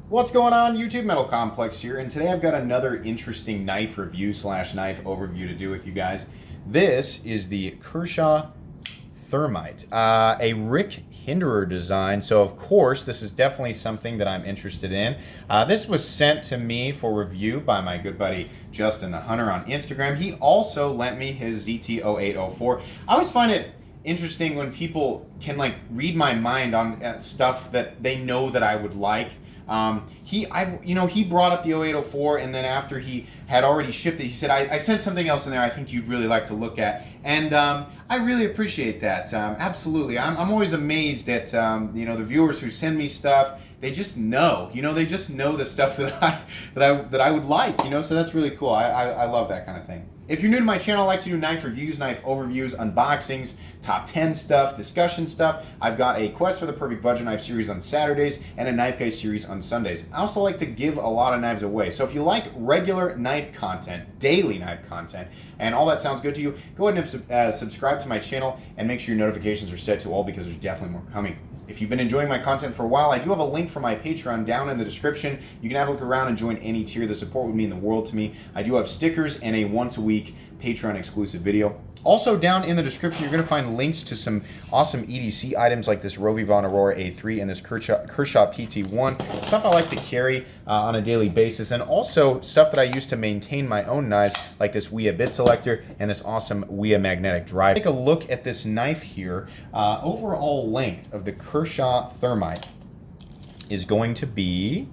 What's going on, YouTube? Metal Complex here, and today I've got another interesting knife review slash knife overview to do with you guys. This is the Kershaw Thermite, a Rick Hinderer design, so of course this is definitely something that I'm interested in. This was sent to me for review by my good buddy Justin the Hunter on Instagram. He also lent me his ZT0804. I always find it interesting when people can read my mind on stuff that they know that I would like. He brought up the 0804, and then after he had already shipped it, he said, I sent something else in there I think you'd really like to look at. And I really appreciate that. Absolutely. I'm always amazed at, the viewers who send me stuff. They just know, they just know the stuff that I would like, so that's really cool. I love that kind of thing. If you're new to my channel, I like to do knife reviews, knife overviews, unboxings, top 10 stuff, discussion stuff. I've got a Quest for the Perfect Budget Knife series on Saturdays and a Knife Guy series on Sundays. I also like to give a lot of knives away. So if you like regular knife content, daily knife content, and all that sounds good to you, go ahead and subscribe to my channel and make sure your notifications are set to all, because there's definitely more coming. If you've been enjoying my content for a while, I do have a link for my Patreon down in the description. You can have a look around and join any tier. The support would mean the world to me. I do have stickers and a once-a-week Patreon exclusive video. Also, down in the description, you're going to find links to some awesome EDC items like this Rovi Von Aurora A3 and this Kershaw PT1. Stuff I like to carry on a daily basis, and also stuff that I use to maintain my own knives, like this Ouija bit selector and this awesome Ouija magnetic drive. Take a look at this knife here. Overall length of the Kershaw Thermite is going to be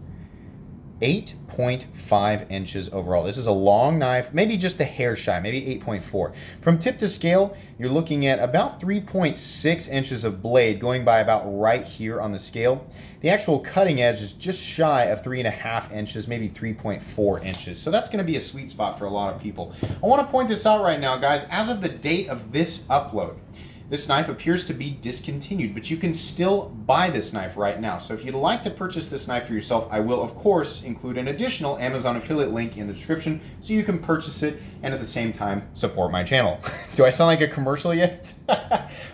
8.5 inches overall. This is a long knife, maybe just a hair shy, maybe 8.4. From tip to scale, you're looking at about 3.6 inches of blade, going by about right here on the scale. The actual cutting edge is just shy of 3.5 inches, maybe 3.4 inches. So that's going to be a sweet spot for a lot of people. I want to point this out right now, guys. As of the date of this upload, this knife appears to be discontinued, but you can still buy this knife right now. So if you'd like to purchase this knife for yourself, I will, of course, include an additional Amazon affiliate link in the description so you can purchase it and at the same time support my channel. Do I sound like a commercial yet?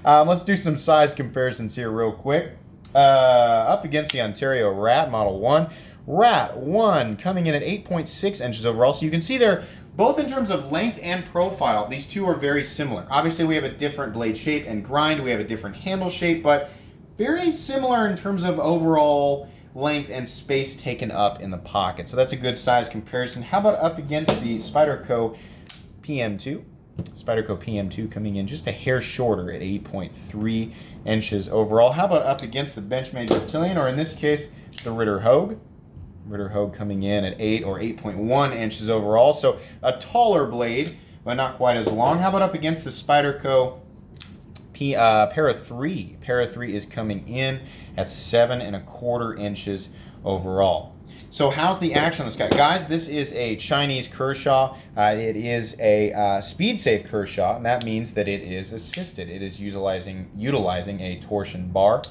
Let's do some size comparisons here real quick. Up against the Ontario Rat Model 1. Rat 1 coming in at 8.6 inches overall. So you can see there, both in terms of length and profile, these two are very similar. Obviously, we have a different blade shape and grind. We have a different handle shape, but very similar in terms of overall length and space taken up in the pocket. So that's a good size comparison. How about up against the Spyderco PM2? Spyderco PM2 coming in just a hair shorter at 8.3 inches overall. How about up against the Benchmade Reptilian, or in this case, the Ritter Hogue? Ritter Hogue coming in at 8 or 8.1 inches overall. So a taller blade, but not quite as long. How about up against the Spyderco Para 3? Para 3 is coming in at 7.25 inches overall. So how's the action on this guy? Guys, this is a Chinese Kershaw. It is a speed-safe Kershaw, and that means that it is assisted. It is utilizing a torsion bar.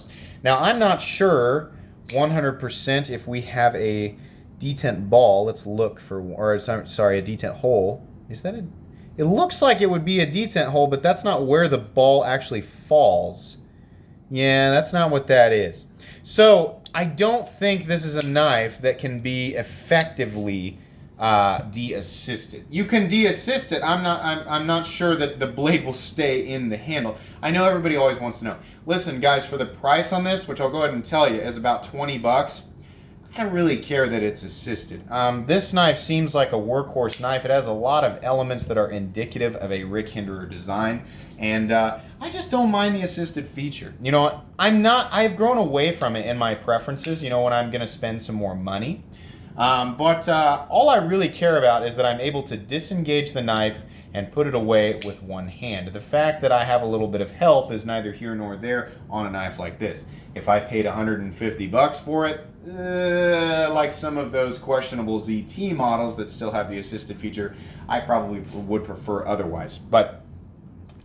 Now, I'm not sure 100% if we have a detent ball. Let's look for, or sorry, a detent hole. Is that a, it looks like it would be a detent hole, but that's not where the ball actually falls. Yeah, that's not what that is. So I don't think this is a knife that can be effectively de-assisted. You can de-assist it. I'm not sure that the blade will stay in the handle. I know everybody always wants to know. Listen, guys, for the price on this, which I'll go ahead and tell you is about 20 bucks, I don't really care that it's assisted. This knife seems like a workhorse knife. It has a lot of elements that are indicative of a Rick Hinderer design, and I just don't mind the assisted feature. I've grown away from it in my preferences, when I'm going to spend some more money. But all I really care about is that I'm able to disengage the knife and put it away with one hand. The fact that I have a little bit of help is neither here nor there on a knife like this. If I paid 150 bucks for it, like some of those questionable ZT models that still have the assisted feature, I probably would prefer otherwise. But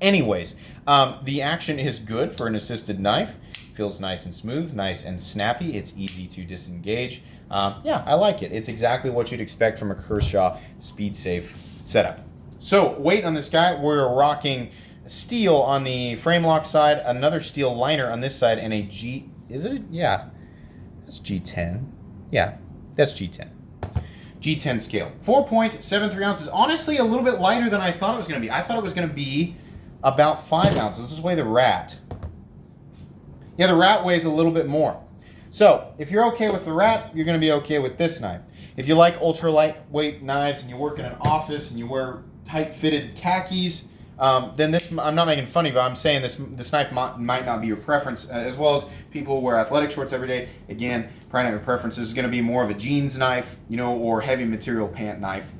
anyways, the action is good for an assisted knife. Feels nice and smooth, nice and snappy. It's easy to disengage. Yeah, I like it. It's exactly what you'd expect from a Kershaw speed-safe setup. So weight on this guy, we're rocking steel on the frame lock side, another steel liner on this side, and a G, is it? Yeah, that's G10. Yeah, That's G10. G10 scale. 4.73 ounces. Honestly, a little bit lighter than I thought it was going to be. I thought it was going to be about 5 ounces. This is weigh the rat. Yeah, the rat weighs a little bit more. So, if you're okay with the rat, you're going to be okay with this knife. If you like ultra lightweight knives and you work in an office and you wear tight-fitted khakis, then this, I'm not making fun of you, I'm saying this knife might not be your preference, as well as people who wear athletic shorts every day. Again, probably not your preference. This is going to be more of a jeans knife, you know, or heavy material pant knife.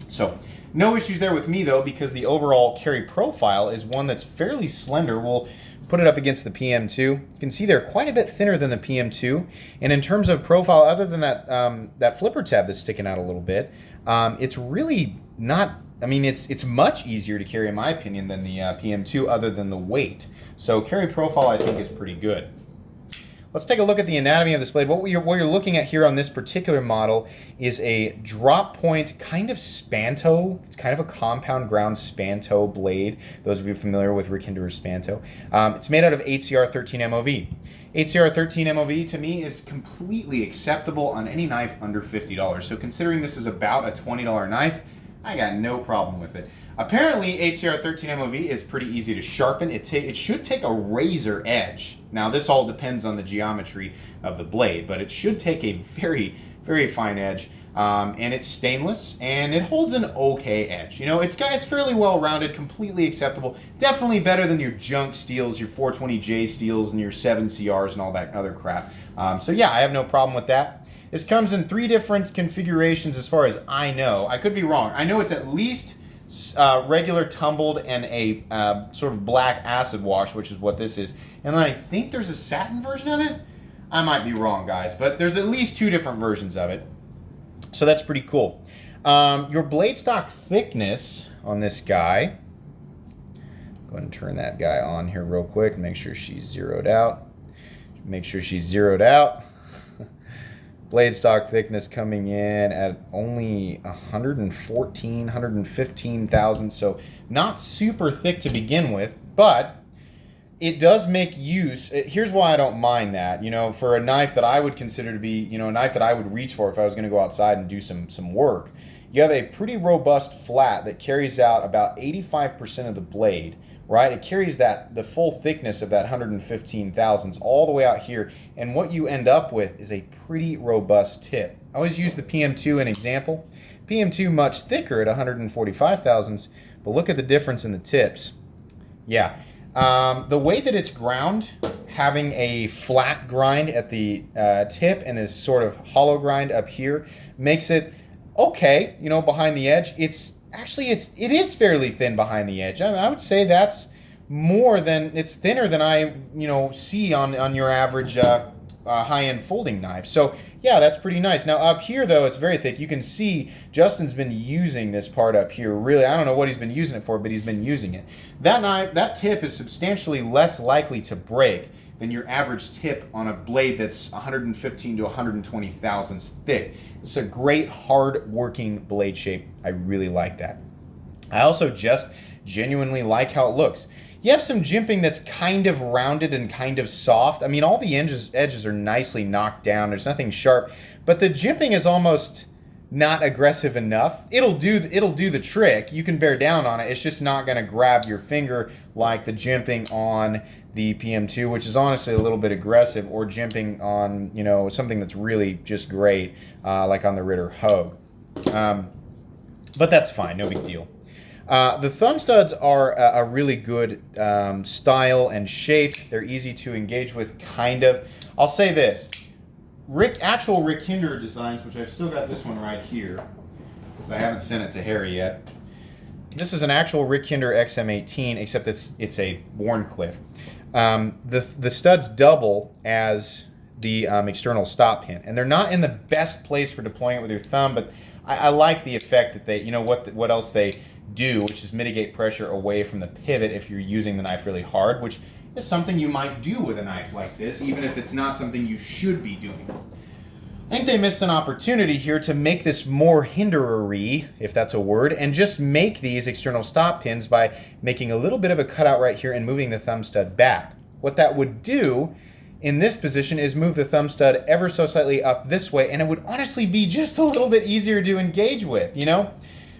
So, no issues there with me, though, because the overall carry profile is one that's fairly slender. We'll put it up against the PM2. You can see they're quite a bit thinner than the PM2. And in terms of profile, other than that flipper tab that's sticking out a little bit, it's really not, I mean, it's much easier to carry, in my opinion, than the PM2, other than the weight. So carry profile, I think, is pretty good. Let's take a look at the anatomy of this blade. What you're looking at here on this particular model is a drop point kind of spanto. It's kind of a compound ground spanto blade. Those of you familiar with Rick Hinderer's spanto. It's made out of HCR 13 MOV. HCR 13 MOV to me is completely acceptable on any knife under $50. So considering this is about a $20 knife, I got no problem with it. Apparently, HCR 13 MOV is pretty easy to sharpen. It should take a razor edge. Now, this all depends on the geometry of the blade, but it should take a very, very fine edge. And it's stainless, and it holds an okay edge. You know, it's fairly well-rounded, completely acceptable. Definitely better than your junk steels, your 420J steels, and your 7CRs and all that other crap. So yeah, I have no problem with that. This comes in 3 different configurations as far as I know. I could be wrong. I know it's at least regular tumbled and a sort of black acid wash, which is what this is. And then I think there's a satin version of it. I might be wrong, guys, but there's at least 2 different versions of it. So that's pretty cool. Your blade stock thickness on this guy, go ahead and turn that guy on here real quick and make sure she's zeroed out. Make sure she's zeroed out. Blade stock thickness coming in at only 114, 115 thousandths, so not super thick to begin with, but it does make use. Here's why I don't mind that. You know, for a knife that I would consider to be, you know, a knife that I would reach for if I was going to go outside and do some work, you have a pretty robust flat that carries out about 85% of the blade, right? It carries the full thickness of that 115 thousandths all the way out here, and what you end up with is a pretty robust tip. I always use the PM2 an example. PM2 much thicker at 145 thousandths, but look at the difference in the tips. Yeah. The way that it's ground, having a flat grind at the tip and this sort of hollow grind up here, makes it okay, you know, behind the edge. It is fairly thin behind the edge. I would say that's it's thinner than I, you know, see on your average high-end folding knife. So yeah, that's pretty nice. Now up here though, it's very thick. You can see Justin's been using this part up here. Really, I don't know what he's been using it for, but he's been using it. That tip is substantially less likely to break than your average tip on a blade that's 115 to 120 thousandths thick. It's a great hard working blade shape. I really like that. I also just genuinely like how it looks. You have some jimping that's kind of rounded and kind of soft. I mean, all the edges are nicely knocked down. There's nothing sharp, but the jimping is almost not aggressive enough. It'll do the trick. You can bear down on it. It's just not going to grab your finger like the jimping on the PM2, which is honestly a little bit aggressive, or jimping on, you know, something that's really just great, like on the Ritter Hogue. But that's fine, no big deal. The thumb studs are a really good style and shape. They're easy to engage with, kind of. I'll say this. Actual Rick Hinderer designs, which I've still got this one right here, because I haven't sent it to Harry yet. This is an actual Rick Hinderer XM18, except it's a Warncliffe. The studs double as the external stop pin, and they're not in the best place for deploying it with your thumb, but I like the effect that they, you know, what else they do, which is mitigate pressure away from the pivot if you're using the knife really hard, which is something you might do with a knife like this, even if it's not something you should be doing. I think they missed an opportunity here to make this more Hinderer-y, if that's a word, and just make these external stop pins by making a little bit of a cutout right here and moving the thumb stud back. What that would do in this position is move the thumb stud ever so slightly up this way, and it would honestly be just a little bit easier to engage with, you know?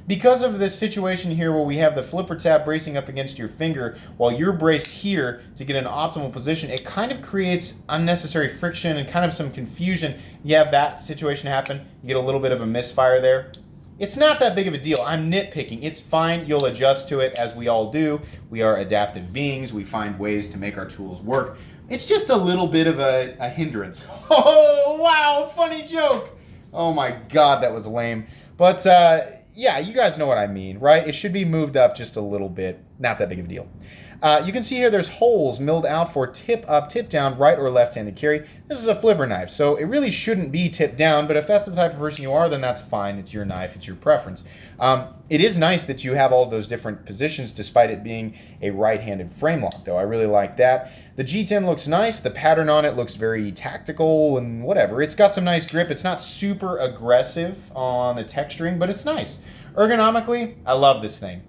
Because of this situation here where we have the flipper tab bracing up against your finger while you're braced here to get an optimal position, it kind of creates unnecessary friction and kind of some confusion. You have that situation happen, you get a little bit of a misfire there. It's not that big of a deal. I'm nitpicking. It's fine. You'll adjust to it as we all do. We are adaptive beings. We find ways to make our tools work. It's just a little bit of a hindrance. Oh, wow, funny joke. Oh my God, that was lame. But yeah, you guys know what I mean, right? It should be moved up just a little bit. Not that big of a deal. You can see here there's holes milled out for tip up, tip down, right or left-handed carry. This is a flipper knife, so it really shouldn't be tipped down, but if that's the type of person you are, then that's fine. It's your knife, it's your preference. It is nice that you have all of those different positions despite it being a right-handed frame lock, though. I really like that. The G10 looks nice. The pattern on it looks very tactical and whatever. It's got some nice grip. It's not super aggressive on the texturing, but it's nice. Ergonomically, I love this thing.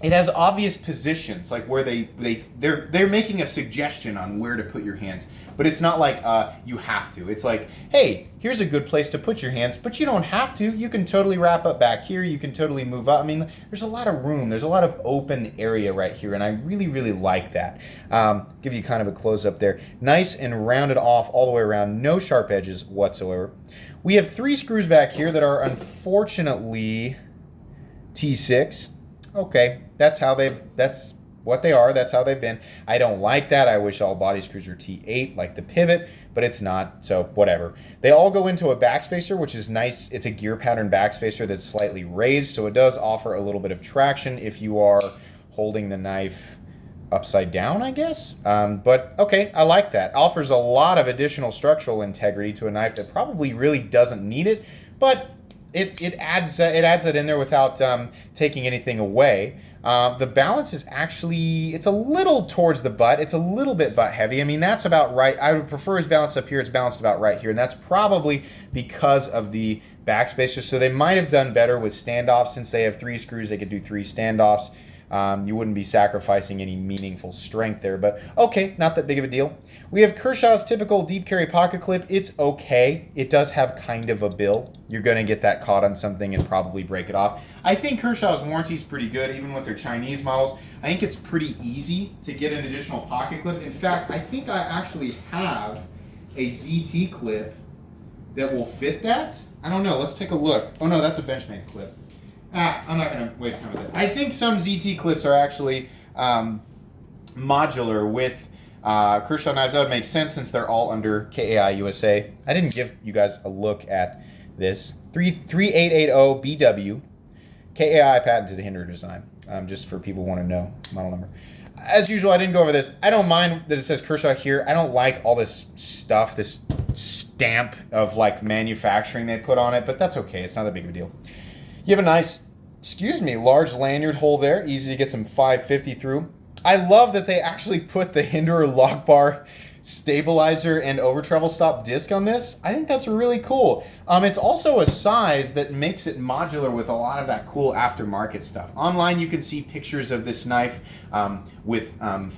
It has obvious positions, like where they're making a suggestion on where to put your hands, but it's not like you have to. It's like, hey, here's a good place to put your hands, but you don't have to. You can totally wrap up back here. You can totally move up. I mean, there's a lot of room. There's a lot of open area right here, and I really, really like that. Give you kind of a close up there. Nice and rounded off all the way around. No sharp edges whatsoever. We have 3 screws back here that are unfortunately T6. Okay, that's what they are. That's how they've been. I don't like that. I wish all body screws were T8 like the pivot, but it's not, so whatever. They all go into a backspacer, which is nice. It's a gear pattern backspacer that's slightly raised, so it does offer a little bit of traction if you are holding the knife upside down, I guess. But okay, I like that. Offers a lot of additional structural integrity to a knife that probably really doesn't need it, but it adds that in there without taking anything away. The balance is actually, it's a little towards the butt. It's a little bit butt heavy. I mean, that's about right. I would prefer it's balanced up here. It's balanced about right here. And that's probably because of the backspacer. So they might have done better with standoffs. Since they have 3 screws, they could do 3 standoffs. You wouldn't be sacrificing any meaningful strength there, but okay, not that big of a deal. We have Kershaw's typical deep carry pocket clip. It's okay. It does have kind of a bill. You're going to get that caught on something and probably break it off. I think Kershaw's warranty is pretty good, even with their Chinese models. I think it's pretty easy to get an additional pocket clip. In fact, I think I actually have a ZT clip that will fit that. I don't know. Let's take a look. Oh no, that's a Benchmade clip. I'm not going to waste time with it. I think some ZT clips are actually modular with Kershaw knives. That would make sense since they're all under KAI USA. I didn't give you guys a look at this. 3880 BW, KAI patented hinder design, just for people who want to know model number. As usual, I didn't go over this. I don't mind that it says Kershaw here. I don't like all this stuff, this stamp of like manufacturing they put on it, but that's okay. It's not that big of a deal. You have a nice, large lanyard hole there. Easy to get some 550 through. I love that they actually put the Hinderer lock bar stabilizer and over travel stop disc on this. I think that's really cool. It's also a size that makes it modular with a lot of that cool aftermarket stuff. Online, you can see pictures of this knife with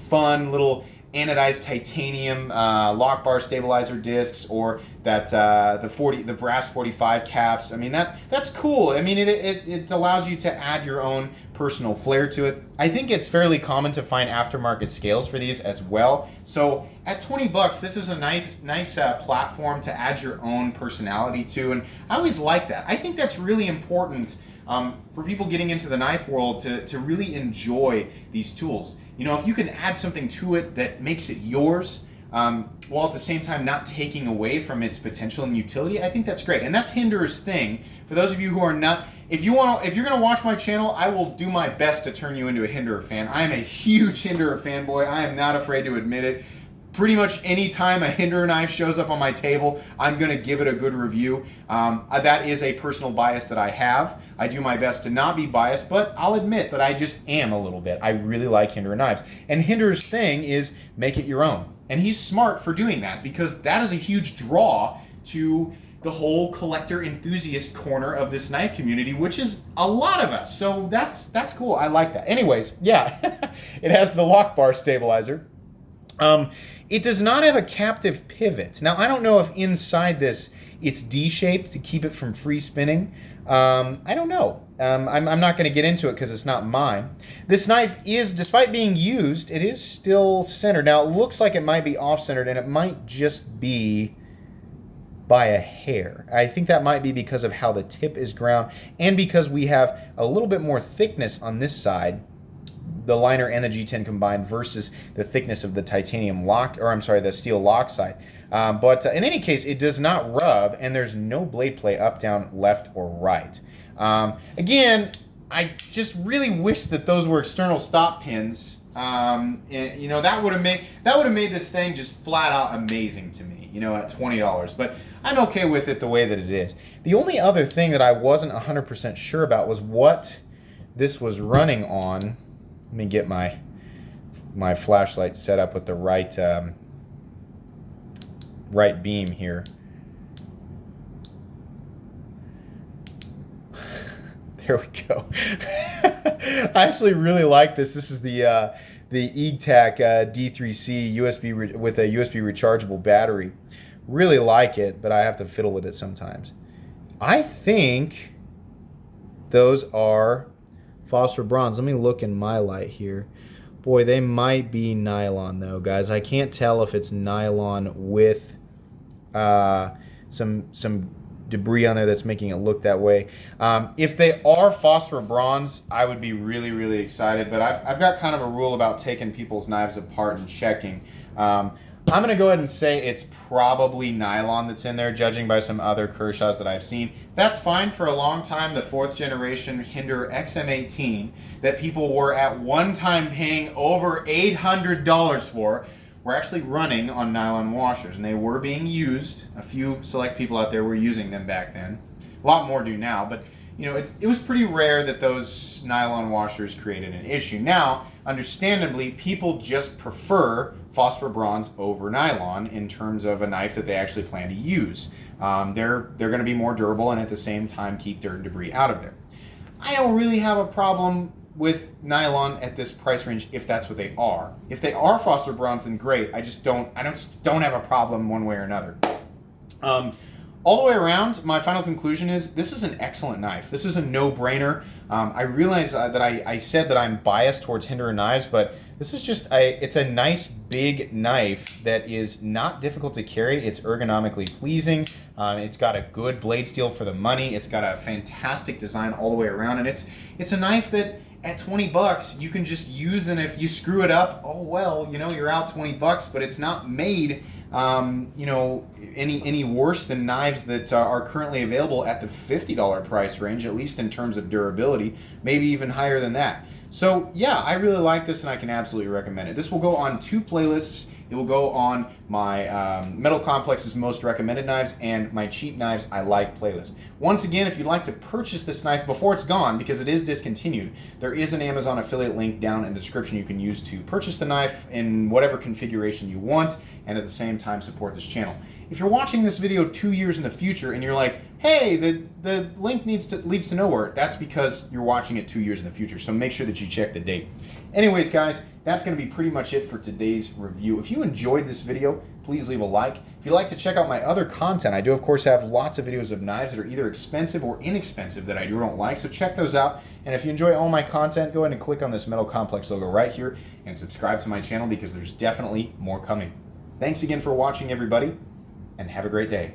fun little anodized titanium lock bar stabilizer discs, or that the brass 45 caps. I mean, that's cool. I mean, it allows you to add your own personal flair to it. I think it's fairly common to find aftermarket scales for these as well. So at 20 bucks, this is a nice platform to add your own personality to, and I always like that. I think that's really important for people getting into the knife world to really enjoy these tools. You know, if you can add something to it that makes it yours, while at the same time not taking away from its potential and utility, I think that's great. And that's Hinderer's thing. For those of you who are not, if you're gonna watch my channel, I will do my best to turn you into a Hinderer fan. I am a huge Hinderer fanboy. I am not afraid to admit it. Pretty much any time a Hinderer knife shows up on my table, I'm gonna give it a good review. That is a personal bias that I have. I do my best to not be biased, but I'll admit that I just am a little bit. I really like Hinderer knives. And Hinderer's thing is make it your own. And he's smart for doing that, because that is a huge draw to the whole collector enthusiast corner of this knife community, which is a lot of us. So that's cool. I like that. Anyways, yeah, it has the lock bar stabilizer. It does not have a captive pivot. Now, I don't know if inside this it's D-shaped to keep it from free spinning. I don't know. I'm not going to get into it because it's not mine. This knife is, despite being used, it is still centered. Now, it looks like it might be off-centered, and it might just be by a hair. I think that might be because of how the tip is ground and because we have a little bit more thickness on this side, the liner and the G10 combined, versus the thickness of the titanium lock, or I'm sorry, the steel lock side. But in any case, it does not rub, and there's no blade play up, down, left, or right. Again, I just really wish that those were external stop pins. You know, that would have made this thing just flat out amazing to me, you know, at $20. But I'm okay with it the way that it is. The only other thing that I wasn't 100% sure about was what this was running on. Let me get my flashlight set up with the right right beam here. There we go. I actually really like this. This is the EGTAC D3C USB with a USB rechargeable battery. Really like it, but I have to fiddle with it sometimes. I think those are phosphor bronze. Let me look in my light here. Boy, they might be nylon though, guys. I can't tell if it's nylon with some debris on there that's making it look that way. If they are phosphor bronze, I would be really, really excited, but I've got kind of a rule about taking people's knives apart and checking. I'm going to go ahead and say it's probably nylon that's in there, judging by some other Kershaws that I've seen. That's fine. For a long time, the 4th generation Hinder XM18 that people were at one time paying over $800 for were actually running on nylon washers, and they were being used. A few select people out there were using them back then. A lot more do now, but you know, it was pretty rare that those nylon washers created an issue. Now, understandably, people just prefer phosphor bronze over nylon in terms of a knife that they actually plan to use. They're going to be more durable and at the same time keep dirt and debris out of there. I don't really have a problem with nylon at this price range if that's what they are. If they are phosphor bronze, then great. I just don't have a problem one way or another. All the way around, my final conclusion is this is an excellent knife. This is a no-brainer. I realize that I said that I'm biased towards Hinder knives, but this is just it's a nice big knife that is not difficult to carry. It's ergonomically pleasing. It's got a good blade steel for the money. It's got a fantastic design all the way around, and it's a knife that at $20 you can just use, and if you screw it up, oh well, you know, you're out $20, but it's not made you know, any worse than knives that are currently available at the $50 price range, at least in terms of durability, maybe even higher than that. So yeah, I really like this and I can absolutely recommend it. This will go on 2 playlists. It will go on my Metal Complex's most recommended knives and my cheap knives I like playlist. Once again, if you'd like to purchase this knife before it's gone, because it is discontinued, there is an Amazon affiliate link down in the description you can use to purchase the knife in whatever configuration you want and at the same time support this channel. If you're watching this video 2 years in the future and you're like, hey, the link leads to nowhere, that's because you're watching it 2 years in the future, so make sure that you check the date. Anyways, guys, that's going to be pretty much it for today's review. If you enjoyed this video, please leave a like. If you'd like to check out my other content, I do, of course, have lots of videos of knives that are either expensive or inexpensive that I don't like, so check those out. And if you enjoy all my content, go ahead and click on this Metal Complex logo right here and subscribe to my channel because there's definitely more coming. Thanks again for watching, everybody, and have a great day.